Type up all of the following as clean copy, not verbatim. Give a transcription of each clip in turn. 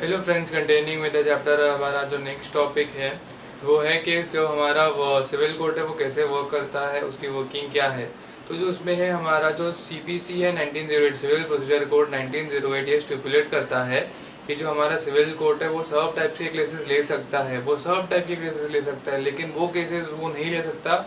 Hello friends, continuing with the chapter. हमारा जो next topic है वो है कि जो हमारा सिविल कोड है वो कैसे वर्क करता है, उसकी वर्किंग क्या है। तो जो उसमें है हमारा जो सीपीसी है 1908 सिविल प्रोसीजर कोड 1908, ये स्टिपुलेट करता है कि जो हमारा सिविल कोड है वो सब टाइप के केसेस ले सकता है, वो सब टाइप के केसेस ले सकता है, लेकिन वो केसेस वो नहीं ले सकता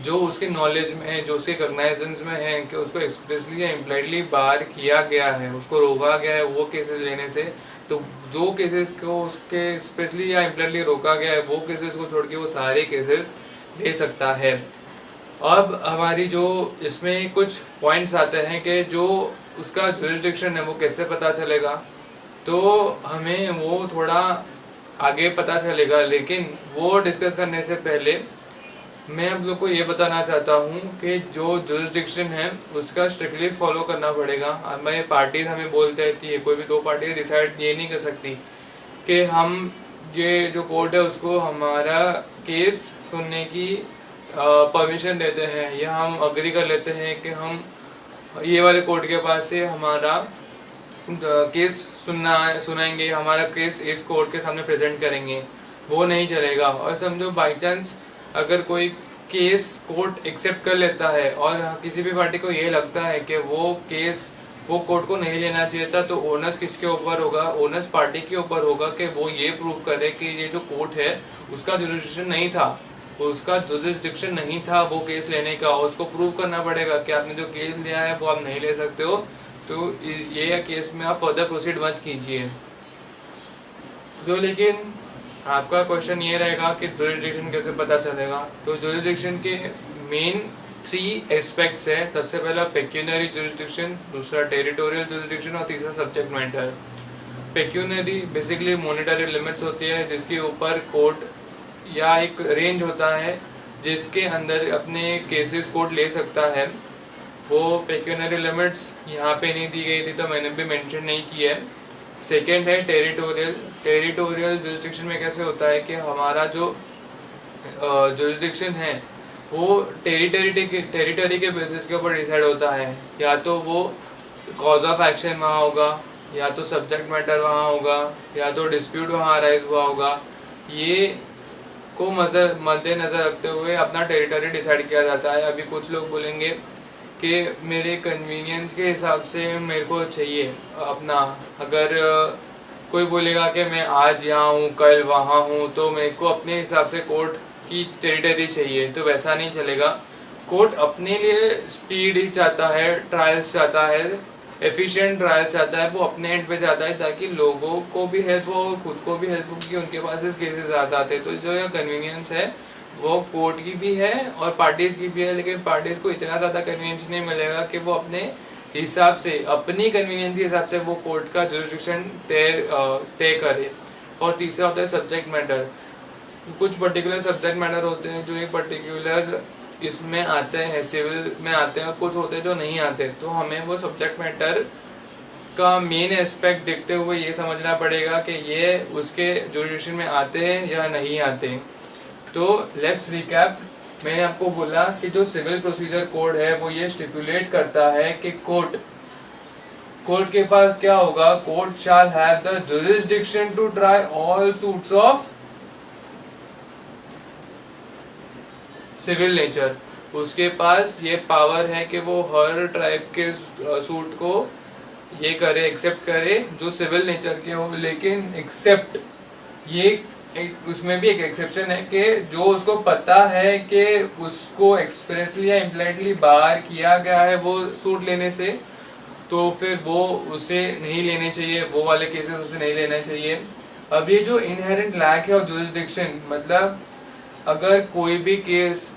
जो उसके नॉलेज में है, जो उसके कॉग्नाइजेंस में है कि उसको एक्सप्रेसली या इम्प्लाइडली बार किया गया है, उसको रोका गया है वो केसेस लेने से। तो जो केसेस को उसके स्पेशली या इम्प्लाइडली रोका गया है वो केसेस को छोड़ के वो सारे केसेस ले सकता है। अब हमारी जो इसमें कुछ पॉइंट्स आते हैं कि जो उसका जुरिस्डिक्शन है वो कैसे पता चलेगा, तो हमें वो थोड़ा आगे पता चलेगा, लेकिन वो डिस्कस करने से पहले मैं आप लोग को ये बताना चाहता हूँ कि जो जुरिस्डिक्शन है उसका स्ट्रिक्टली फॉलो करना पड़ेगा। हमें पार्टीज हमें बोलते रहती है, कोई भी दो पार्टी डिसाइड ये नहीं कर सकती कि हम ये जो कोर्ट है उसको हमारा केस सुनने की परमिशन देते हैं, या हम अग्री कर लेते हैं कि हम ये वाले कोर्ट के पास से हमारा केस सुनाएंगे, हमारा केस इस कोर्ट के सामने प्रेजेंट करेंगे। वो नहीं चलेगा। और समझो बाई चांस अगर कोई केस कोर्ट एक्सेप्ट कर लेता है और किसी भी पार्टी को ये लगता है कि वो केस वो कोर्ट को नहीं लेना चाहिए था, तो ओनर्स किसके ऊपर होगा? ओनर्स पार्टी के ऊपर होगा कि वो ये प्रूव करे कि ये जो कोर्ट है उसका जुरिस्डिक्शन नहीं था, उसका जुरिस्डिक्शन नहीं था वो केस लेने का। उसको प्रूव करना पड़ेगा कि आपने जो केस लिया है वो आप नहीं ले सकते हो, तो ये केस में आप फर्दर प्रोसीड मत कीजिए। तो लेकिन आपका क्वेश्चन ये रहेगा कि जुरिस्डिक्शन कैसे पता चलेगा। तो जुरिस्डिक्शन के मेन 3 एस्पेक्ट्स है। सबसे पहला पेक्यूनरी जुरिस्डिक्शन, दूसरा टेरिटोरियल जुरिस्डिक्शन और तीसरा subject matter. Pecuniary basically monetary limits होती है जिसके ऊपर कोर्ट या एक रेंज होता है जिसके अंदर अपने केसेस कोर्ट ले सकता है। वो पेक्यूनरी लिमिट्स यहाँ पे नहीं दी गई थी तो मैंने भी मेंशन नहीं किया है। सेकेंड है टेरिटोरियल। टेरिटोरियल जुरिस्डिक्शन में कैसे होता है कि हमारा जो जुरिस्डिक्शन है वो टेरिटरी के बेसिस के ऊपर डिसाइड होता है। या तो वो कॉज ऑफ एक्शन वहाँ होगा, या तो सब्जेक्ट मैटर वहाँ होगा, या तो डिस्प्यूट वहाँ अराइज हुआ होगा। ये को मद्देनज़र रखते हुए अपना टेरिटरी डिसाइड किया जाता है। अभी कुछ लोग बोलेंगे कि मेरे कन्वीनियंस के हिसाब से मेरे को चाहिए अपना, अगर कोई बोलेगा कि मैं आज यहाँ हूँ कल वहाँ हूँ तो मेरे को अपने हिसाब से कोर्ट की टेरिटरी चाहिए, तो वैसा नहीं चलेगा। कोर्ट अपने लिए स्पीड ही चाहता है, ट्रायल्स चाहता है, एफिशिएंट ट्रायल्स चाहता है, वो अपने एंड पे चाहता है ताकि लोगों को भी हेल्प हो, खुद को भी हेल्प हो, कि उनके पास इस केसेस ज़्यादा आते हैं। तो जो ये कन्वीनियंस है वो कोर्ट की भी है और पार्टीज़ की भी है, लेकिन पार्टीज़ को इतना ज़्यादा कन्वीनियंस नहीं मिलेगा कि वो अपने हिसाब से, अपनी कन्वीनियंस के हिसाब से वो कोर्ट का जुरिस्डिक्शन तय करे। और तीसरा होता है सब्जेक्ट मैटर। कुछ पर्टिकुलर सब्जेक्ट मैटर होते हैं जो एक पर्टिकुलर इसमें आते हैं, सिविल में आते हैं, और कुछ होते हैं जो नहीं आते। तो हमें वो सब्जेक्ट मैटर का मेन एस्पेक्ट देखते हुए ये समझना पड़ेगा कि ये उसके जुरिस्डिक्शन में आते हैं या नहीं आते। तो लेट्स रिकैप। मैंने आपको बोला कि जो सिविल प्रोसीजर कोड है वो ये स्टिपुलेट करता है कि कोर्ट के पास क्या होगा? Court shall have the jurisdiction to try all suits of civil nature. उसके पास ये पावर है कि वो हर टाइप के सूट को ये करे, एक्सेप्ट करे जो सिविल नेचर के हो। लेकिन एक्सेप्ट ये उसमें भी एक एक्सेप्शन है कि जो उसको पता है कि उसको एक्सप्रेसली या इम्प्लाइडली बाहर किया गया है वो सूट लेने से, तो फिर वो उसे नहीं लेने चाहिए, वो वाले केसेस उसे नहीं लेना चाहिए। अब ये जो इनहेरेंट लैक है और जुरिस्डिक्शन, मतलब अगर कोई भी केस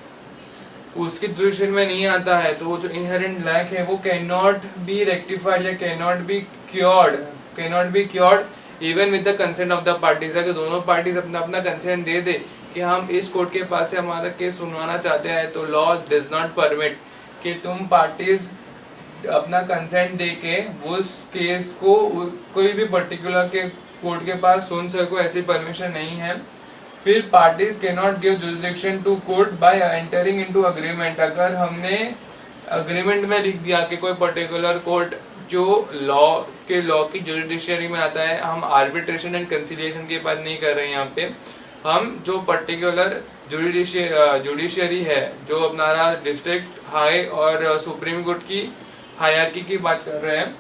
उसकी जुरिस्डिक्शन में नहीं आता है तो वो जो इनहेरेंट लैक है वो कैन नॉट बी रेक्टिफाइड या can not be cured even with the consent of the parties. अगर दोनों पार्टीज अपना अपना कंसेंट दे दे कि हम इस कोर्ट के पास से हमारा केस सुनवाना चाहते हैं, तो लॉ डज नॉट परमिट कि तुम पार्टीज अपना कंसेंट दे के उस केस को कोई भी पर्टिकुलर के कोर्ट के पास सुन सको, ऐसी परमिशन नहीं है। फिर parties can not give jurisdiction to court by entering into agreement. अगर हमने अग्रीमेंट में लिख दिया कि कोई पर्टिकुलर कोर्ट जो लॉ की जुडिशरी में आता है, हम आर्बिट्रेशन एंड कंसिलिएशन की बात नहीं कर रहे हैं यहाँ पे। हम जो पर्टिकुलर जुडिशरी है, जो अपना डिस्ट्रिक्ट हाई और सुप्रीम कोर्ट की हायरार्की की बात कर रहे हैं,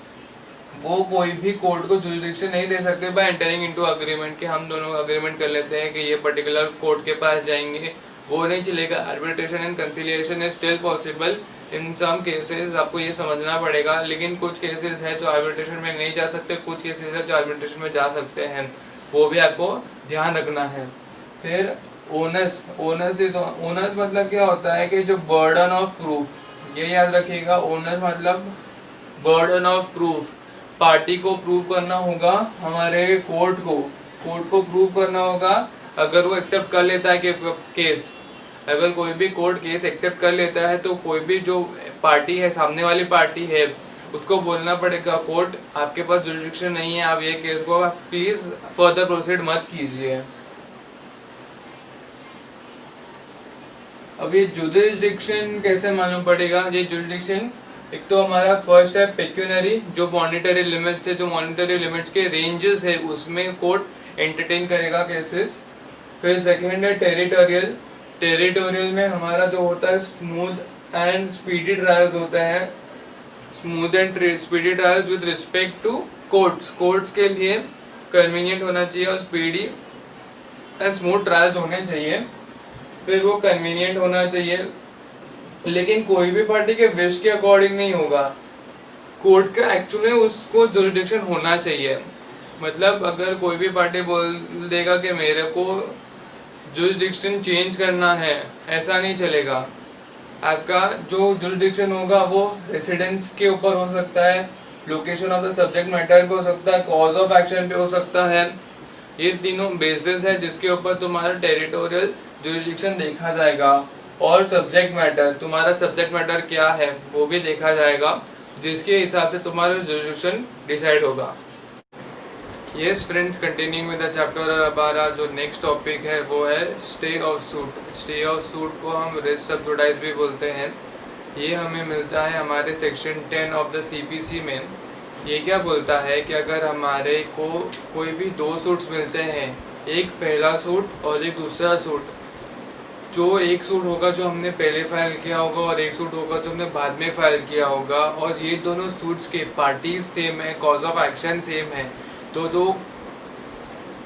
वो कोई भी कोर्ट को जुरिडिक्शन नहीं दे सकते बाय एंटरिंग इनटू अग्रीमेंट, कि हम दोनों अग्रीमेंट कर लेते हैं कि ये पर्टिकुलर कोर्ट के पास जाएंगे, वो नहीं चलेगा। Arbitration and conciliation is still possible in some cases, आपको ये समझना पड़ेगा। लेकिन कुछ केसेस है जो आर्बिट्रेशन में नहीं जा सकते, कुछ केसेस है जो आर्बिट्रेशन में जा सकते हैं, वो भी आपको ध्यान रखना है। फिर ओनस मतलब क्या होता है कि जो बर्डन ऑफ प्रूफ, ये याद रखिएगा। ओनस मतलब बर्डन ऑफ प्रूफ, पार्टी को प्रूव करना होगा, हमारे कोर्ट को प्रूव करना होगा। अगर वो एक्सेप्ट कर लेता है कि केस, अगर कोई भी कोर्ट केस एक्सेप्ट कर लेता है, तो कोई भी जो पार्टी है, सामने वाली पार्टी है, उसको बोलना पड़ेगा कोर्ट आपके पास जुरिडिक्शन नहीं है, आप ये केस को प्लीज फर्दर प्रोसीड मत कीजिए। अब ये जुरिडिक्शन कैसे मालूम पड़ेगा? ये जुरिडिक्शन एक तो हमारा फर्स्ट है पेक्यूनरी, जो मॉनिटरी लिमिट्स है, जो मॉनिटरी लिमिट्स के रेंजेस है, उसमें कोर्ट एंटरटेन करेगा केसेस। फिर सेकंड है टेरिटोरियल में हमारा जो होता है स्मूथ एंड स्पीडी ट्रायल्स होते हैं, smooth and speedy trials with respect to courts के लिए कन्वीनियंट होना चाहिए और स्पीडी एंड स्मूथ ट्रायल्स होने चाहिए। फिर वो कन्वीनियंट होना चाहिए, लेकिन कोई भी पार्टी के विश के अकॉर्डिंग नहीं होगा। कोर्ट का एक्चुअली उसको जुरिडिक्शन होना चाहिए। मतलब अगर कोई भी पार्टी बोल देगा कि मेरे को जुरिडिक्शन चेंज करना है, ऐसा नहीं चलेगा। आपका जो जुरिडिक्शन होगा वो रेसिडेंस के ऊपर हो सकता है, location of the subject matter पे हो सकता है, कॉज ऑफ एक्शन पे हो सकता है। ये तीनों बेसिस है जिसके ऊपर तुम्हारा टेरिटोरियल जुरिडिक्शन देखा जाएगा। और सब्जेक्ट मैटर, तुम्हारा सब्जेक्ट मैटर क्या है वो भी देखा जाएगा, जिसके हिसाब से तुम्हारा जुरिडिक्शन डिसाइड होगा। Yes friends, continuing with the chapter, हमारा जो नेक्स्ट टॉपिक है वो है stay of suit. Stay of suit को हम रेस सब जुडाइज भी बोलते हैं। ये हमें मिलता है हमारे सेक्शन 10 ऑफ द CPC में। ये क्या बोलता है कि अगर हमारे को कोई भी दो सूट्स मिलते हैं, एक पहला सूट और एक दूसरा सूट, जो एक सूट होगा जो हमने पहले फाइल किया होगा और एक सूट होगा जो हमने बाद में फाइल किया होगा, और ये दोनों सूट्स के पार्टीज सेम है, कॉज ऑफ एक्शन सेम है, तो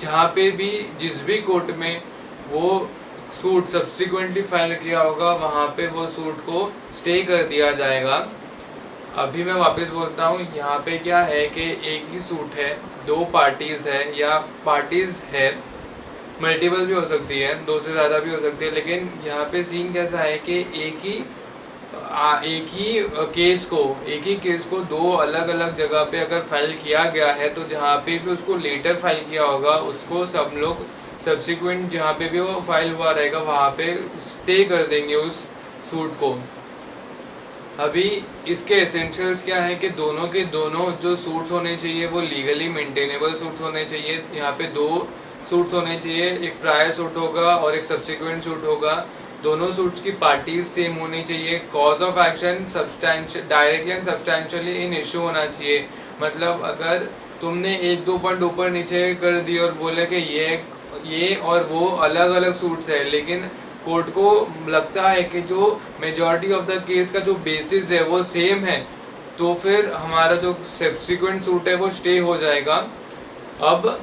जहाँ पे भी जिस भी कोर्ट में वो सूट सब्सिक्वेंटली फाइल किया होगा, वहाँ पे वो सूट को स्टे कर दिया जाएगा। अभी मैं वापस बोलता हूँ, यहाँ पे क्या है कि एक ही सूट है, दो पार्टीज है, या पार्टीज है मल्टीपल भी हो सकती है, दो से ज़्यादा भी हो सकती है। लेकिन यहाँ पे सीन कैसा है कि एक ही केस को दो अलग अलग जगह पे अगर फाइल किया गया है, तो जहाँ पे भी उसको लेटर फाइल किया होगा, उसको सब लोग सब्सिक्वेंट जहाँ पे भी वो फाइल हुआ रहेगा वहाँ पे स्टे कर देंगे उस सूट को। अभी इसके एसेंशियल्स क्या है कि दोनों के दोनों जो सूट्स होने चाहिए वो लीगली मेंटेनेबल सूट्स होने चाहिए। यहाँ पे दो सूट्स होने चाहिए, एक प्रायर सूट होगा और एक सब्सिक्वेंट सूट होगा। दोनों सूट्स की पार्टीज सेम होनी चाहिए। Cause of action directly and substantially in issue होना चाहिए। मतलब अगर तुमने एक दो पॉइंट ऊपर नीचे कर दिए और बोले कि ये और वो अलग अलग सूट्स है, लेकिन कोर्ट को लगता है कि जो मेजॉरिटी ऑफ द केस का जो बेसिस है वो सेम है, तो फिर हमारा जो सब्सिक्वेंट सूट है वो स्टे हो जाएगा। अब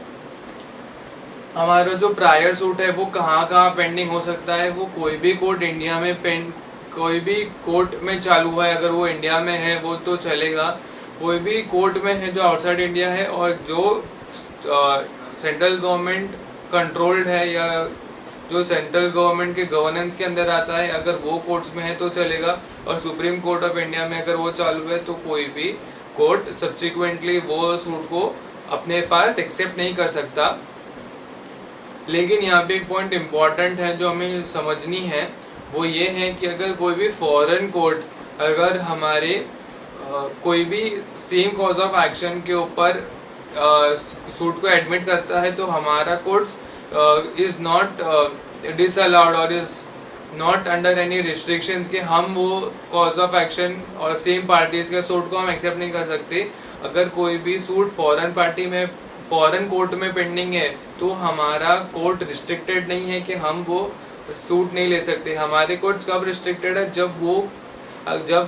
हमारा जो प्रायर सूट है वो कहाँ पेंडिंग हो सकता है? वो कोई भी कोर्ट इंडिया में कोई भी कोर्ट में चालू है, अगर वो इंडिया में है वो तो चलेगा। कोई भी कोर्ट में है जो आउटसाइड इंडिया है और जो सेंट्रल गवर्नमेंट कंट्रोल्ड है या जो सेंट्रल गवर्नमेंट के गवर्नेंस के अंदर आता है, अगर वो कोर्ट्स में है तो चलेगा। और सुप्रीम कोर्ट ऑफ इंडिया में अगर वो चालू है तो कोई भी कोर्ट सब्सिक्वेंटली वो सूट को अपने पास एक्सेप्ट नहीं कर सकता। लेकिन यहाँ पे एक पॉइंट इम्पॉर्टेंट है जो हमें समझनी है, वो ये है कि अगर कोई भी फॉरेन कोर्ट अगर हमारे कोई भी सेम कॉज ऑफ एक्शन के ऊपर सूट को एडमिट करता है, तो हमारा कोर्ट इज़ नॉट डिसअलाउड और is not under any restrictions कि हम वो कॉज ऑफ एक्शन और सेम पार्टीज के सूट को हम एक्सेप्ट नहीं कर सकते। अगर कोई भी सूट फॉरेन कोर्ट में पेंडिंग है तो हमारा कोर्ट रिस्ट्रिक्टेड नहीं है कि हम वो सूट नहीं ले सकते। हमारे कोर्ट कब रिस्ट्रिक्टेड है, जब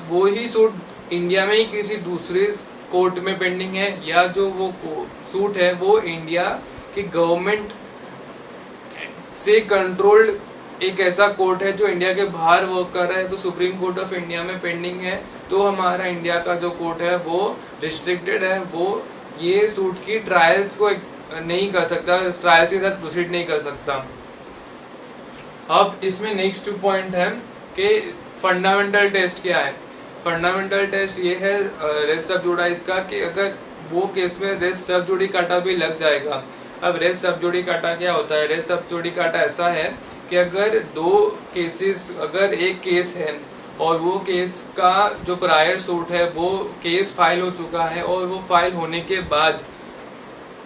वो ही सूट इंडिया में ही किसी दूसरे कोर्ट में पेंडिंग है, या जो वो सूट है वो इंडिया की गवर्नमेंट से कंट्रोल्ड एक ऐसा कोर्ट है जो इंडिया के बाहर वर्क कर रहा है, तो सुप्रीम कोर्ट ऑफ इंडिया में पेंडिंग है, तो हमारा इंडिया का जो कोर्ट है वो रिस्ट्रिक्टेड है, वो ये सूट की ट्रायल्स को नहीं कर सकता, ट्रायल्स के साथ प्रोसीड नहीं कर सकता। अब इसमें नेक्स्ट पॉइंट है कि फंडामेंटल टेस्ट क्या है। फंडामेंटल टेस्ट ये है रेस सब जुडाइस का कि अगर वो केस में रेस सब जुड़ी काटा भी लग जाएगा। अब रेस सब जुड़ी काटा क्या होता है? रेस सब जुड़ी काटा ऐसा है कि अगर अगर एक केस है और वो केस का जो प्रायर सूट है वो केस फाइल हो चुका है और वो फाइल होने के बाद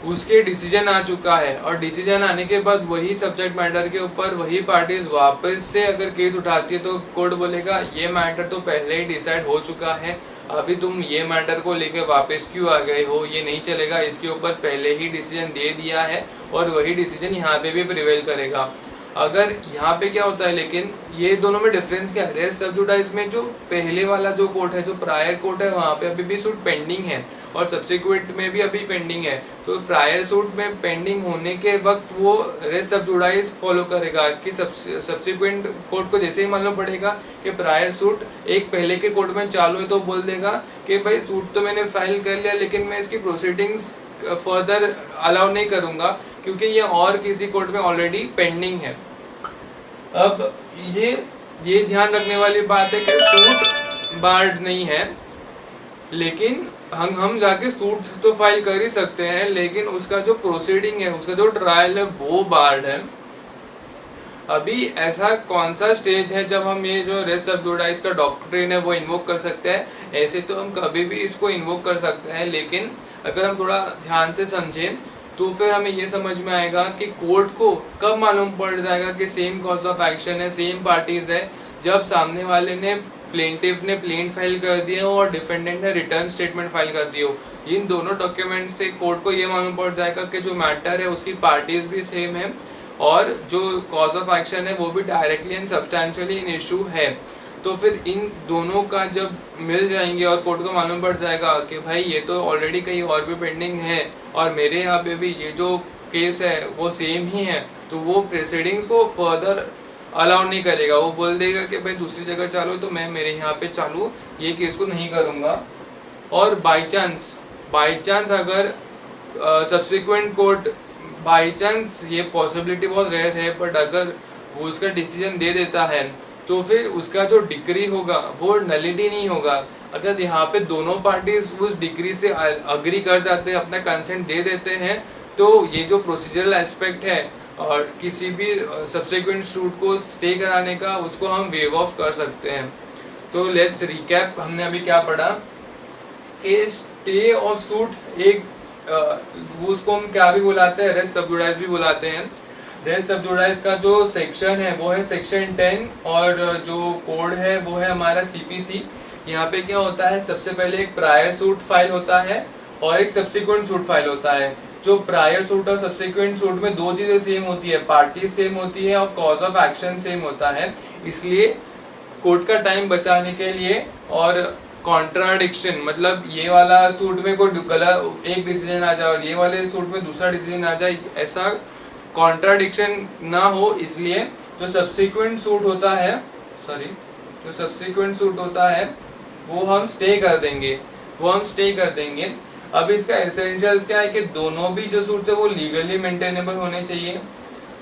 उसके डिसीजन आ चुका है, और डिसीजन आने के बाद वही सब्जेक्ट मैटर के ऊपर वही पार्टीज वापस से अगर केस उठाती है तो कोर्ट बोलेगा ये मैटर तो पहले ही डिसाइड हो चुका है, अभी तुम ये मैटर को लेके वापस क्यों आ गए हो, ये नहीं चलेगा, इसके ऊपर पहले ही डिसीजन दे दिया है और वही डिसीजन यहाँ पे भी प्रिवेल करेगा। अगर यहाँ पे क्या होता है, लेकिन ये दोनों में डिफरेंस क्या है? रेस सब जुडाइस में जो पहले वाला जो कोर्ट है, जो प्रायर कोर्ट है, वहाँ पे अभी भी सूट पेंडिंग है और सब्सिक्वेंट में भी अभी पेंडिंग है, तो प्रायर सूट में पेंडिंग होने के वक्त वो रेस सब जुडाइस फॉलो करेगा कि सब्सिक्वेंट कोर्ट को जैसे ही मालूम पड़ेगा कि प्रायर सूट एक पहले के कोर्ट में चालू है तो बोल देगा कि भाई सूट तो मैंने फाइल कर लिया लेकिन मैं इसकी प्रोसीडिंग्स फर्दर अलाउ नहीं करूँगा क्योंकि ये और किसी कोर्ट में ऑलरेडी पेंडिंग है। अब ये ध्यान रखने वाली बात है कि सूट बार्ड नहीं है, लेकिन हम जाके सूट तो फाइल कर ही सकते हैं, लेकिन उसका जो प्रोसीडिंग है, उसका जो ट्रायल है वो बार्ड है। अभी ऐसा कौन सा स्टेज है जब हम ये जो रेस सब जुडाइस का डॉक्ट्रिन है वो इन्वोक कर सकते हैं? ऐसे तो हम कभी भी इसको इन्वोक कर सकते हैं, लेकिन अगर हम थोड़ा ध्यान से समझें तो फिर हमें ये समझ में आएगा कि कोर्ट को कब मालूम पड़ जाएगा कि सेम कॉज ऑफ एक्शन है, सेम पार्टीज है, जब सामने वाले ने प्लेंटिफ ने प्लेंट फाइल कर दिया हो और डिफेंडेंट ने रिटर्न स्टेटमेंट फाइल कर दी हो। इन दोनों डॉक्यूमेंट से कोर्ट को ये मालूम पड़ जाएगा कि जो मैटर है उसकी पार्टीज भी सेम है और जो कॉज ऑफ एक्शन है वो भी directly and substantially in issue है। तो फिर इन दोनों का जब मिल जाएंगे और कोर्ट को मालूम पड़ जाएगा कि भाई ये तो ऑलरेडी कहीं और भी पेंडिंग है और मेरे यहाँ पे भी ये जो केस है वो सेम ही है, तो वो प्रोसीडिंग्स को फर्दर अलाउ नहीं करेगा। वो बोल देगा कि भाई दूसरी जगह चालू तो मैं मेरे यहाँ पे चालू ये केस को नहीं करूँगा। और बाई चांस अगर सब्सिक्वेंट कोर्ट बाई चांस, ये पॉसिबिलिटी बहुत रेयर है, बट अगर वो उसका डिसीजन दे देता है तो फिर उसका जो डिक्री होगा वो नलिटी नहीं होगा। अगर यहाँ पे दोनों पार्टीज उस डिक्री से अग्री कर जाते हैं, अपना कंसेंट दे देते हैं, तो ये जो प्रोसीजरल एस्पेक्ट है और किसी भी सब्सिक्वेंट सूट को स्टे कराने का, उसको हम वेव ऑफ कर सकते हैं। तो लेट्स रिकैप, हमने अभी क्या पढ़ा कि स्टे ऑफ सूट उसको हम क्या भी बुलाते हैं, रेस सब जुडाइस भी बुलाते हैं। रेस सब जुडाइस का जो सेक्शन है वो है सेक्शन 10 और जो कोड है वो है हमारा CPC। यहाँ पे क्या होता है, सबसे पहले एक प्रायर सूट फाइल होता है और एक सब्सिक्वेंट सूट फाइल होता है। जो प्रायर सूट और सब्सिक्वेंट सूट में दो चीजें सेम होती है, पार्टी सेम होती है और कॉज ऑफ एक्शन सेम होता है। इसलिए कोर्ट का टाइम बचाने के लिए और कॉन्ट्राडिक्शन, मतलब ये वाला सूट में कोई गलत एक डिसीजन आ जाए और ये वाले सूट में दूसरा डिसीजन आ जाए, ऐसा कॉन्ट्राडिक्शन ना हो, इसलिए जो सब्सिक्वेंट सूट होता है वो हम स्टे कर देंगे। अब इसका एसेंशियल्स क्या है कि दोनों भी जो सूट्स है वो लीगली मेंटेनेबल होने चाहिए।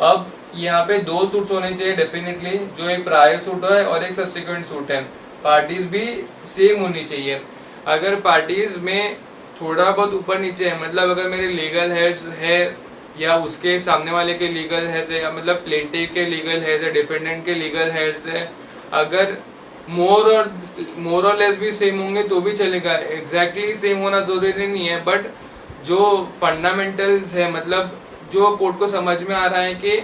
अब यहाँ पे दो सूट्स होने चाहिए डेफिनेटली, जो एक प्रायर सूट है और एक सब्सिक्वेंट सूट है। पार्टीज भी सेम होनी चाहिए। अगर पार्टीज में थोड़ा बहुत ऊपर नीचे है, मतलब अगर मेरे लीगल हेड्स है या उसके सामने वाले के लीगल हेड्स है, या मतलब प्लेंटिफ के लीगल हेड्स है, डिफेंडेंट के लीगल हेड्स है, अगर मोर और लेस भी सेम होंगे तो भी चलेगा। एग्जैक्टली सेम होना जरूरी नहीं है, बट जो फंडामेंटल्स है, मतलब जो कोर्ट को समझ में आ रहा है कि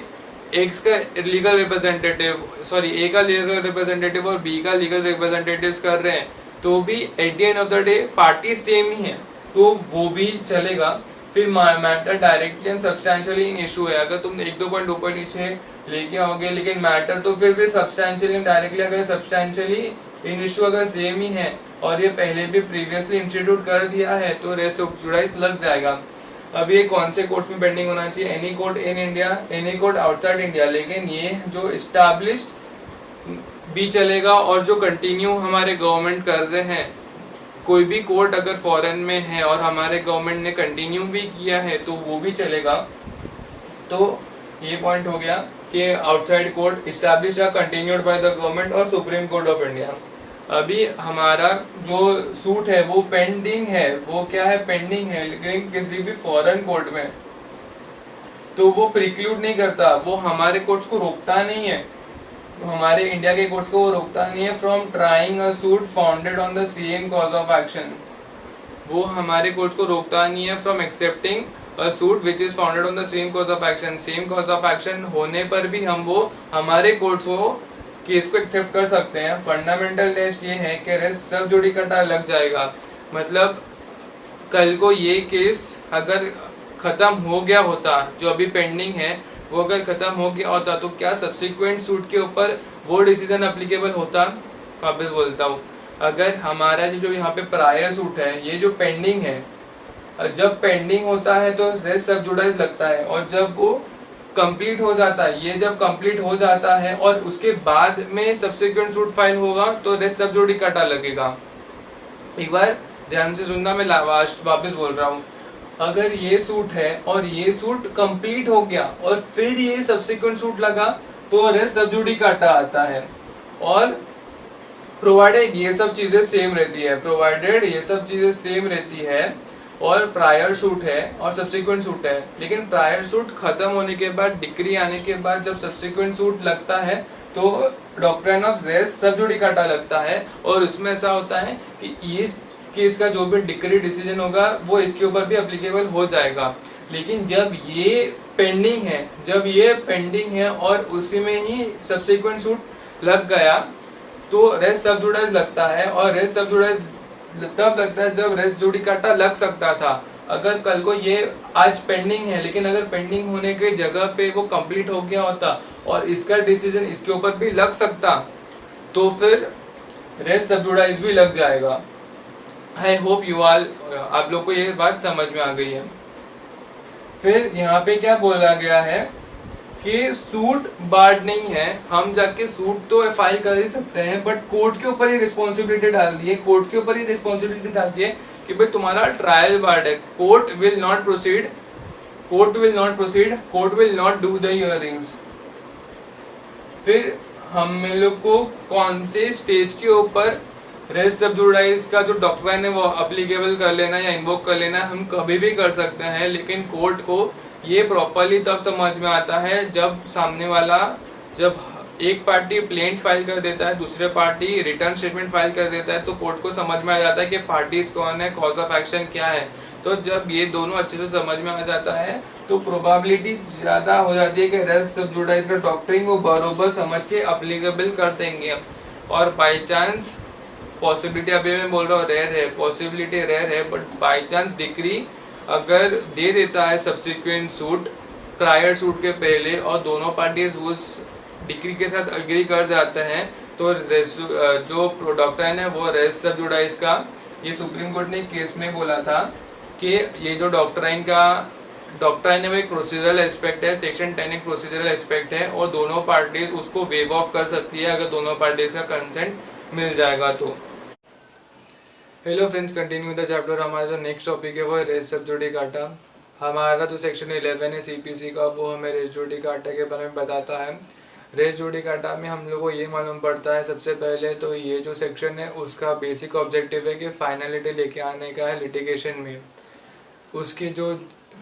एक्स का लीगल रिप्रेजेंटेटिव ए का लीगल रिप्रेजेंटेटिव और बी का लीगल रिप्रेजेंटेटिव कर रहे हैं, तो भी at the end of the day party same ही है। तो वो भी चलेगा। फिर matter directly and substantially in issue है, अगर तुम एक दो पॉइंट ऊपर नीचे लेके आओगे लेकिन मैटर तो फिर भी सब्सटैंशियली एंड डायरेक्टली, अगर सब्सटैंशियली इन इशू अगर सेम ही है और ये पहले भी प्रीवियसली इंस्टीट्यूट कर दिया है तो रेस सब्जुडाइज लग जाएगा। अब ये कौन से कोर्ट्स में पेंडिंग होना चाहिए? Any court in India, any court outside India, लेकिन ये जो इस्टेब्लिश्ड भी चलेगा और जो कंटिन्यू हमारे गवर्नमेंट कर रहे हैं, कोई भी कोर्ट अगर फॉरेन में है और हमारे गवर्नमेंट ने कंटिन्यू भी किया है तो वो भी चलेगा। तो ये पॉइंट हो गया कि आउटसाइड कोर्ट इस्टेब्लिश या कंटिन्यूड बाय द गवर्नमेंट और सुप्रीम कोर्ट ऑफ इंडिया। अभी हमारा जो सूट है वो पेंडिंग है, वो क्या है? पेंडिंग है, लेकिन किसी भी फॉरेन कोर्ट में, तो वो प्रिक्लूड नहीं करता, वो हमारे कोर्ट्स को रोकता नहीं है, हमारे इंडिया के कोर्ट्स को वो रोकता नहीं है from trying a suit founded on the same cause of action. वो हमारे कोर्ट्स को रोकता नहीं है from accepting a suit which is founded on the same cause of action. Same cause of action होने पर भी हम वो हमारे कोर्ट्स को केस को एक्सेप्ट कर सकते हैं। फंडामेंटल टेस्ट ये है कि रेस सब जुडिकाटा लग जाएगा, मतलब कल को ये केस अगर खत्म हो गया होता, जो अभी पेंडिंग है वो अगर खत्म हो गया होता, तो क्या सब्सिक्वेंट सूट के ऊपर वो डिसीजन अप्लीकेबल होता? वापस बोलता हूँ, अगर हमारा जो यहाँ पे प्रायर सूट है, ये जो पेंडिंग है, जब पेंडिंग होता है तो रेस सब जुडाइज लगता है, और जब वो कंप्लीट हो जाता है, ये जब कंप्लीट हो जाता है और उसके बाद में सब्सिक्वेंट सूट फाइल होगा तो रेस सब जुडिकाटा लगेगा। एक बार ध्यान से सुनना, मैं वापस बोल रहा हूँ, अगर ये सूट है और ये सूट कंप्लीट हो गया और फिर ये सब्सिक्वेंट सूट लगा तो रेस सब जुडिकाटा आता है। और प्रोवाइडेड ये सब चीजें सेम रहती है, प्रोवाइडेड ये सब चीजें सेम रहती है और प्रायर सूट है और सब्सिक्वेंट सूट है, लेकिन प्रायर सूट खत्म होने के बाद, डिक्री आने के बाद जब सब्सिक्वेंट सूट लगता है तो डॉक्ट्रिन ऑफ रेस सब जुडिकाटा लगता है। और उसमें ऐसा होता है कि इस केस का जो भी डिक्री डिसीजन होगा वो इसके ऊपर भी एप्लीकेबल हो जाएगा। लेकिन जब ये पेंडिंग है और उसी में ही सब्सिक्वेंट सूट लग गया तो रेस सब जुडाइज लगता है, और रेस सब जुडाइज तब लगता है जब रेस जुडिकाटा लग सकता था। अगर कल को ये आज पेंडिंग है, लेकिन अगर पेंडिंग होने की जगह पे वो कंप्लीट हो गया होता और इसका डिसीजन इसके ऊपर भी लग सकता, तो फिर रेस सब जुडाइज भी लग जाएगा। आई होप यू ऑल, आप लोग को ये बात समझ में आ गई है। फिर यहाँ पे क्या बोला गया है कि सूट बार्ड नहीं है, हम जाके सूट तो फाइल कर ही सकते हैं, बट कोर्ट के ऊपर ही रिस्पॉन्सिबिलिटी डाल दी है, कोर्ट के ऊपर ही रिस्पॉन्सिबिलिटी डाल दी है कि भाई तुम्हारा ट्रायल बार्ड है, court will not proceed, court will not do the hearings. फिर हम लोग को कौन से स्टेज के ऊपर रेस सब जुडाइज का जो डॉक्ट्राइन है वो अप्लीकेबल कर लेना या इन्वोक कर लेना, हम कभी भी कर सकते हैं, लेकिन कोर्ट को ये प्रॉपरली तब समझ में आता है जब सामने वाला, जब एक पार्टी प्लेंट फाइल कर देता है, दूसरे पार्टी रिटर्न स्टेटमेंट फाइल कर देता है, तो कोर्ट को समझ में आ जाता है कि पार्टीज कौन है, कॉज ऑफ एक्शन क्या है। तो जब ये दोनों अच्छे से समझ में आ जाता है तो प्रोबेबिलिटी ज़्यादा हो जाती है कि रेस सब जुडाइज का डॉक्ट्रिन वो बरोबर समझ के अप्लीकेबल कर देंगे। और बाई चांस पॉसिबिलिटी, अभी मैं बोल रहा हूँ रेयर है, पॉसिबिलिटी रेयर है, बट बाई चांस डिक्री अगर दे देता है सब्सिक्वेंट सूट प्रायर सूट के पहले और दोनों पार्टीज उस डिक्री के साथ एग्री कर जाते हैं, तो जो डॉक्ट्राइन है वो रेस सब जुडाइज का, ये सुप्रीम कोर्ट ने केस में बोला था कि ये जो डॉक्ट्राइन है वो एक प्रोसीजरल एस्पेक्ट है, सेक्शन 10 एक प्रोसीजरल एस्पेक्ट है, और दोनों पार्टीज उसको वेव ऑफ कर सकती है अगर दोनों पार्टीज का कंसेंट मिल जाएगा तो। Hello friends, continue the chapter. हमारा जो नेक्स्ट टॉपिक है वो है रेस सब जुडिकाटा। हमारा जो सेक्शन 11 है सीपीसी का, वो हमें रेस जुडिकाटा के बारे में बताता है। रेस जुडिकाटा में हम लोग को ये मालूम पड़ता है सबसे पहले तो ये जो सेक्शन है उसका बेसिक ऑब्जेक्टिव है कि फाइनलिटी लेके आने का है लिटिगेशन में। उसके जो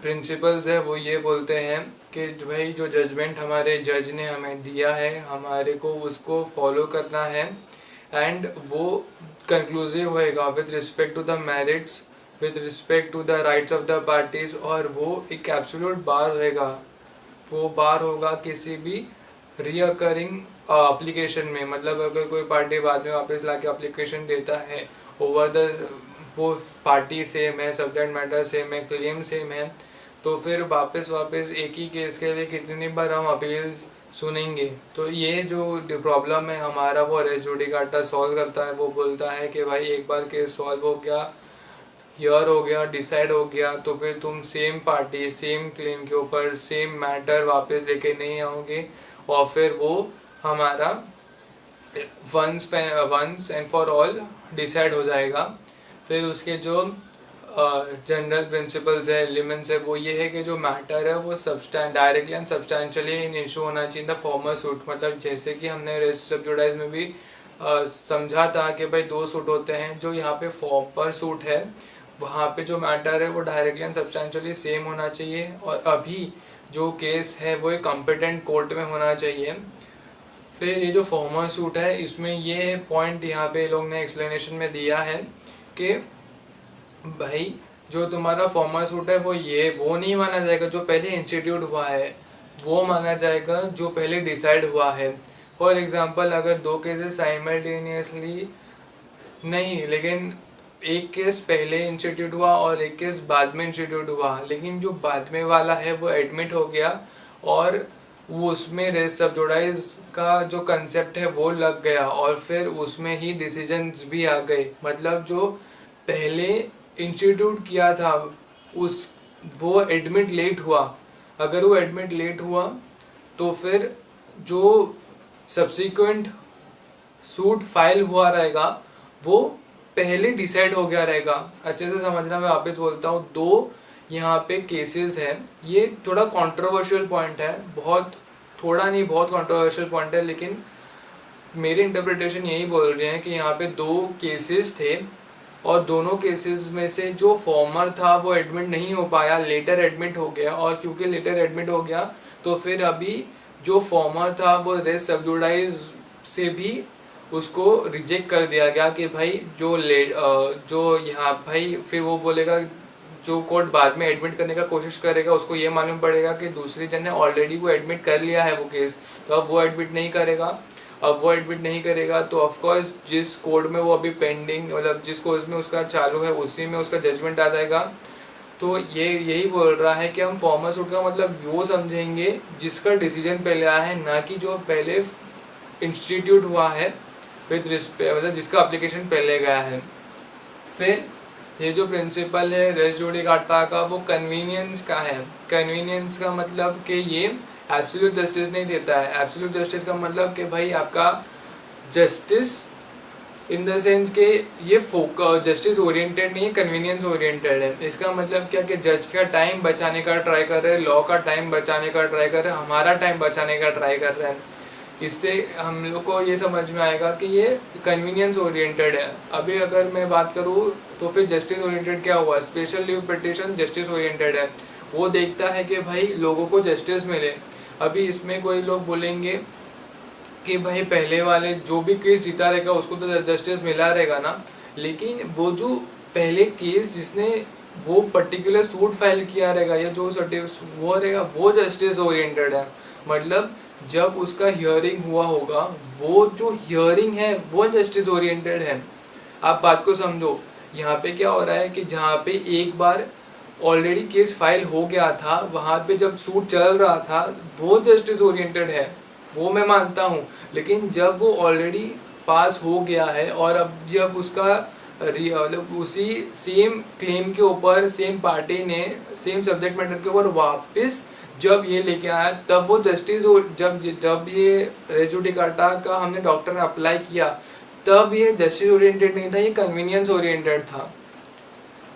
प्रिंसिपल्स है वो ये बोलते हैं कि भाई जो जजमेंट हमारे जज ने हमें दिया है हमारे को उसको फॉलो करना है, एंड वो कंक्लूसिव होएगा with respect to the merits, with respect to the rights of the parties, और वो एक एब्सोल्यूट बार होएगा। वो बार होगा किसी भी रीअकरिंग एप्लीकेशन में, मतलब अगर कोई पार्टी बाद में वापस लाके एप्लीकेशन देता है ओवर द वो पार्टी सेम है, सब्जेक्ट मैटर सेम है, क्लेम सेम है, तो फिर वापस एक ही केस के लिए कितनी बार हम अपील्स सुनेंगे। तो ये जो प्रॉब्लम है हमारा, वो रेस जुडिकाटा सॉल्व करता है। वो बोलता है कि भाई एक बार केस सॉल्व हो गया, हियर हो गया, डिसाइड हो गया, तो फिर तुम सेम पार्टी सेम क्लेम के ऊपर सेम मैटर वापस लेके नहीं आओगे, और फिर वो हमारा once and for all decide हो जाएगा। फिर उसके जो जनरल प्रिंसिपल्स है, एलिमेंट्स है, वो ये है कि जो मैटर है वो directly and substantially in issue होना चाहिए द फॉर्मर सूट। मतलब जैसे कि हमने रेस सब्जुडाइज में भी समझा था कि भाई दो सूट होते हैं, जो यहाँ पे फॉर्मर सूट है वहाँ पे जो मैटर है वो डायरेक्टली एंड सब्सटैंशियली सेम होना चाहिए, और अभी जो केस है वो एक कॉम्पिटेंट कोर्ट में होना चाहिए। फिर ये जो फॉर्मर सूट है इसमें ये पॉइंट यहाँ पे लोग ने एक्सप्लेनेशन में दिया है कि भाई जो तुम्हारा फॉर्मर सूट है वो नहीं माना जाएगा जो पहले इंस्टीट्यूट हुआ है, वो माना जाएगा जो पहले डिसाइड हुआ है। फॉर एग्जांपल अगर दो केसेस साइमल्टेनियसली नहीं, लेकिन एक केस पहले इंस्टीट्यूट हुआ और एक केस बाद में इंस्टीट्यूट हुआ, लेकिन जो बाद में वाला है वो एडमिट हो गया और वो उसमें रेस सब्जुडाइज का जो कंसेप्ट है वो लग गया, और फिर उसमें ही डिसीजंस भी आ गए। मतलब जो पहले इंस्टीट्यूट किया था वो एडमिट लेट हुआ, अगर वो एडमिट लेट हुआ तो फिर जो सब्सिक्वेंट सूट फाइल हुआ रहेगा वो पहले डिसाइड हो गया रहेगा। अच्छे से समझना, मैं वापस बोलता हूँ, दो यहाँ पे केसेस हैं। ये थोड़ा कंट्रोवर्शियल पॉइंट है, बहुत कंट्रोवर्शियल पॉइंट है, लेकिन मेरी इंटरप्रिटेशन यही बोल रही है कि यहाँ पे दो केसेस थे और दोनों केसेस में से जो फॉर्मर था वो एडमिट नहीं हो पाया, लेटर एडमिट हो गया, और क्योंकि लेटर एडमिट हो गया तो फिर अभी जो फॉर्मर था वो रेस सब्जुडाइज से भी उसको रिजेक्ट कर दिया गया कि भाई जो यहाँ भाई फिर वो बोलेगा, जो कोर्ट बाद में एडमिट करने का कोशिश करेगा उसको ये मालूम पड़ेगा कि दूसरी जन ने ऑलरेडी वो एडमिट कर लिया है वो केस, तो अब वो एडमिट नहीं करेगा। तो ऑफकोर्स जिस कोर्ट में वो अभी पेंडिंग, मतलब जिस कोर्ट में उसका चालू है उसी में उसका जजमेंट आ जाएगा। तो ये यही बोल रहा है कि हम फॉर्मर सूट का मतलब वो समझेंगे जिसका डिसीजन पहले आया है, ना कि जो पहले इंस्टीट्यूट हुआ है विद रिस्पेक्ट, मतलब जिसका एप्लीकेशन पहले गया है। फिर ये जो प्रिंसिपल है रेस जुडिकाटा का वो कन्वीनियंस का है। कन्वीनियंस का मतलब कि ये एब्सोल्यूट जस्टिस नहीं देता है। एब्सोल्यूट जस्टिस का मतलब कि भाई आपका जस्टिस इन द सेंस कि ये जस्टिस ओरिएंटेड नहीं है, कन्वीनियंस ओरिएंटेड है। इसका मतलब क्या कि जज का टाइम बचाने का ट्राई कर रहे हैं, लॉ का टाइम बचाने का ट्राई कर रहे हैं, हमारा टाइम बचाने का ट्राई कर रहे हैं। इससे हम लोग को ये समझ में आएगा कि ये कन्वीनियंस ओरिएंटेड है। अभी अगर मैं बात करूँ तो फिर जस्टिस ओरिएंटेड क्या हुआ, special leave petition justice oriented है, वो देखता है कि भाई लोगों को जस्टिस मिले। अभी इसमें कोई लोग बोलेंगे कि भाई पहले वाले जो भी केस जीता रहेगा उसको तो जस्टिस मिला रहेगा ना, लेकिन वो जो पहले केस जिसने वो पर्टिकुलर सूट फाइल किया रहेगा या जो वो रहेगा वो जस्टिस ओरिएंटेड है। मतलब जब उसका हियरिंग हुआ होगा वो जो हियरिंग है वो जस्टिस ओरिएंटेड है। आप बात को समझो, यहाँ पे क्या हो रहा है कि जहाँ पे एक बार ऑलरेडी केस फाइल हो गया था वहाँ पे जब सूट चल रहा था वो जस्टिस ओरिएंटेड है, वो मैं मानता हूँ। लेकिन जब वो ऑलरेडी पास हो गया है और अब जब उसका मतलब उसी सेम क्लेम के ऊपर सेम पार्टी ने सेम सब्जेक्ट मैटर के ऊपर वापस जब ये लेके आया तब वो जस्टिस, जब ये रेस जुडिकाटा का हमने डॉक्टर ने अप्लाई किया तब ये जस्टिस ओरिएंटेड नहीं था, ये कन्वीनियंस ओरिएंटेड था।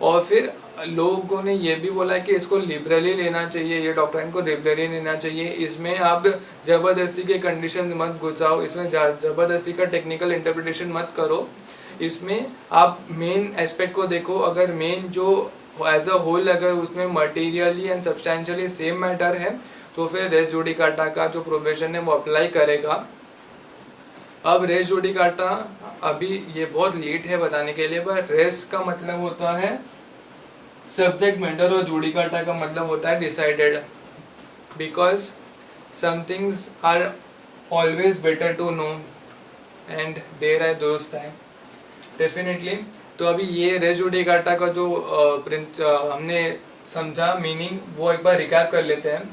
और फिर लोगों ने ये भी बोला कि इसको लिबरली लेना चाहिए, ये डॉक्ट्राइन को लिबरली लेना चाहिए, इसमें आप ज़बरदस्ती के कंडीशन मत घुसाओ, इसमें ज़बरदस्ती का टेक्निकल इंटरप्रिटेशन मत करो, इसमें आप मेन एस्पेक्ट को देखो। अगर मेन जो एज अ होल अगर उसमें materially and substantially same matter है तो फिर रेस जुडिकाटा का जो प्रोविजन है वो अप्लाई करेगा। अब रेस जुडिकाटा अभी ये बहुत लेट है बताने के लिए, पर रेस का मतलब होता है सब्जेक्ट मैटर और जुडिकाटा का मतलब होता है decided, because some things are always better to know and there are those time definitely. तो अभी ये रेस जुडिकाटा का जो हमने समझा मीनिंग वो एक बार रिकैप कर लेते हैं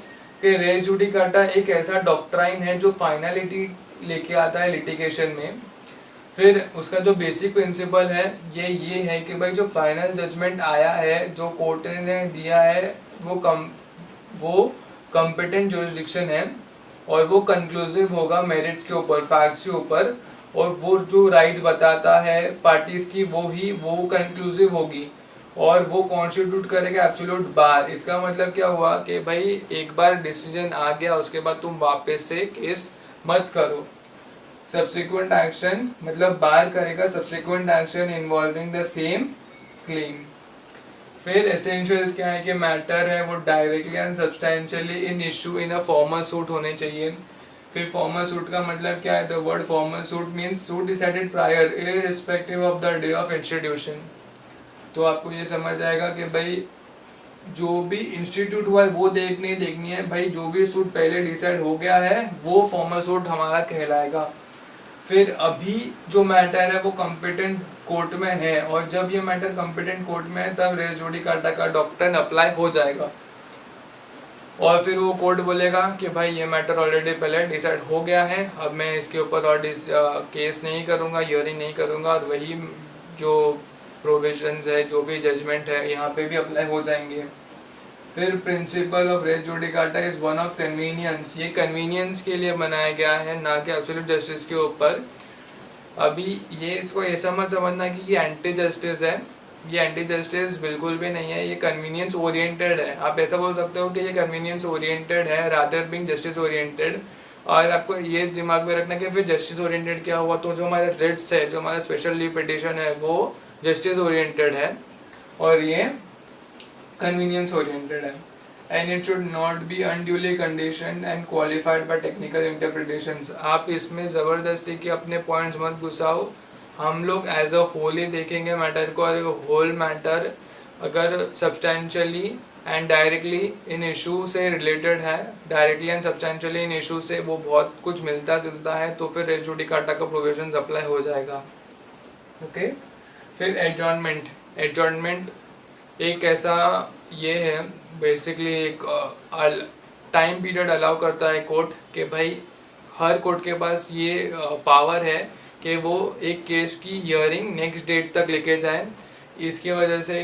कि रेस जुडिकाटा एक ऐसा डॉक्ट्राइन है जो फाइनलिटी लेके आता है लिटिगेशन में। फिर उसका जो बेसिक प्रिंसिपल है ये है कि भाई जो फाइनल जजमेंट आया है, जो कोर्ट ने दिया है, वो कॉम्पिटेंट जुरिस्डिक्शन है और वो कंक्लूसिव होगा मेरिट्स के ऊपर, फैक्ट्स के ऊपर, और वो जो राइट्स बताता है पार्टीज की वो कंक्लूसिव होगी और वो कॉन्स्टिट्यूट करेगा एब्सोल्यूट बार। इसका मतलब क्या हुआ कि भाई एक बार डिसीजन आ गया उसके बाद तुम वापस से केस मत करो। सब्सिक्वेंट एक्शन मतलब बार करेगा subsequent action involving the same claim. फिर एसेंशियल्स क्या है कि मैटर है वो directly and substantially in issue in a formal suit होने चाहिए। फिर फॉर्मल सूट का मतलब क्या है? The word formal suit means suit decided prior irrespective of the day of institution. तो आपको ये समझ आएगा कि भाई जो भी इंस्टीट्यूट हुआ है वो देखनी है भाई, जो भी सूट पहले डिसाइड हो गया है वो फॉर्मल सूट हमारा कहलाएगा। फिर अभी जो मैटर है वो कॉम्पिटेंट कोर्ट में है और जब ये मैटर कॉम्पिटेंट कोर्ट में है तब रेस जुडिकाटा का डॉक्ट्रिन अप्लाई हो जाएगा और फिर वो कोर्ट बोलेगा कि भाई ये मैटर ऑलरेडी पहले डिसाइड हो गया है, अब मैं इसके ऊपर और केस नहीं करूँगा, हियरिंग नहीं करूँगा, और वही जो प्रोविजंस है, जो भी जजमेंट है यहाँ पे भी अप्लाई हो जाएंगे। फिर principle of res judicata is one of convenience. ये कन्वीनियंस के लिए बनाया गया है, ना कि एब्सोल्यूट जस्टिस के ऊपर। अभी ये इसको ऐसा मत समझना कि ये एंटी जस्टिस है, ये एंटी जस्टिस बिल्कुल भी नहीं है, ये कन्वीनियंस ओरिएंटेड है। आप ऐसा बोल सकते हो कि ये कन्वीनियंस ओरिएंटेड है रादर बिंग जस्टिस ओरिएंटेड। और आपको ये दिमाग में रखना कि फिर जस्टिस ओरिएंटेड क्या हुआ, तो जो हमारे रिट्स है, जो हमारा स्पेशल लीव पिटिशन है वो जस्टिस ओरिएंटेड है और ये convenience oriented है। and it should not be unduly conditioned and qualified by technical interpretations। आप इसमें ज़बरदस्ती के अपने पॉइंट्स मत घुसाओ, हम लोग एज अ होल ही देखेंगे मैटर को, और होल मैटर अगर substantially and directly in issue से रिलेटेड है, directly and substantially in issue से वो बहुत कुछ मिलता जुलता है, तो फिर रेस जुडिकाटा का प्रोविजन अप्लाई हो जाएगा। ओके। फिर एडजॉर्नमेंट एक ऐसा ये है बेसिकली एक टाइम पीरियड अलाउ करता है कोर्ट कि भाई हर कोर्ट के पास ये पावर है कि वो एक केस की हियरिंग नेक्स्ट डेट तक लेके जाए। इसकी वजह से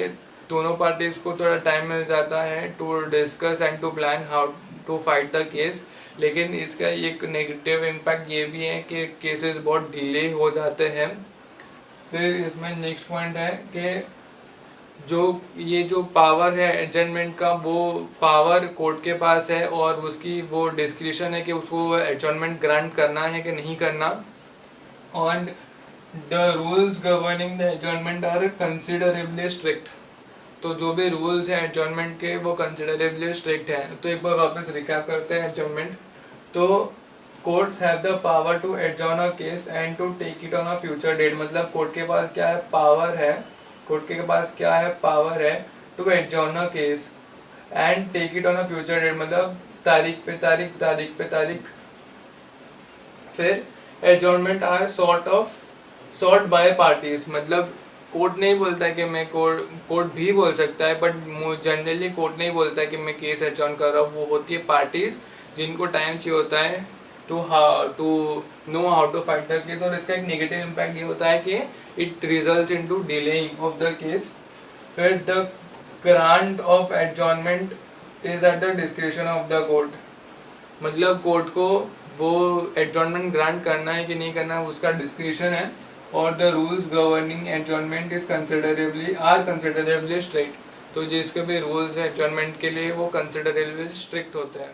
दोनों पार्टीज को थोड़ा टाइम मिल जाता है to discuss and to plan how to fight the case. लेकिन इसका एक नेगेटिव इम्पैक्ट ये भी है कि केसेस बहुत डिले हो जाते हैं। फिर इसमें नेक्स्ट पॉइंट है कि जो पावर है एडजॉर्नमेंट का, वो पावर कोर्ट के पास है और उसकी वो डिस्क्रिशन है कि उसको एडजॉर्नमेंट ग्रांट करना है कि नहीं करना। And the rules governing the adjournment are considerably strict. तो जो भी रूल्स हैं एडजॉर्नमेंट के वो कंसिडरेबली स्ट्रिक्ट हैं। तो एक बार वापस रिकैप करते हैं एडजॉर्नमेंट। तो courts have the power to adjourn a case and to take it on a future date. मतलब कोर्ट के पास क्या है? पावर है। कोर्ट के पास क्या है? पावर है to adjourn a case and take it on a future date, मतलब तारीख पे तारीख। फिर adjournment are sought by parties. मतलब कोर्ट नहीं बोलता है कि मैं कोर्ट भी बोल सकता है, बट जनरली कोर्ट नहीं बोलता है कि मैं केस एडजॉर्न कर रहा हूँ। वो होती है पार्टीज जिनको टाइम चाहिए होता है to know how to fight the case. और इसका एक नेगेटिव इम्पैक्ट ये होता है कि it results into delaying of the case. फिर the grant of adjournment is at the discretion of the court. मतलब कोर्ट को वो एडजॉर्नमेंट ग्रांट करना है कि नहीं करना है उसका डिस्क्रिशन है। और the rules governing adjournment is considerably strict. तो जिसके भी रूल्स हैं एडजॉर्नमेंट के लिए वो कंसिडरेबली स्ट्रिक्ट होते हैं।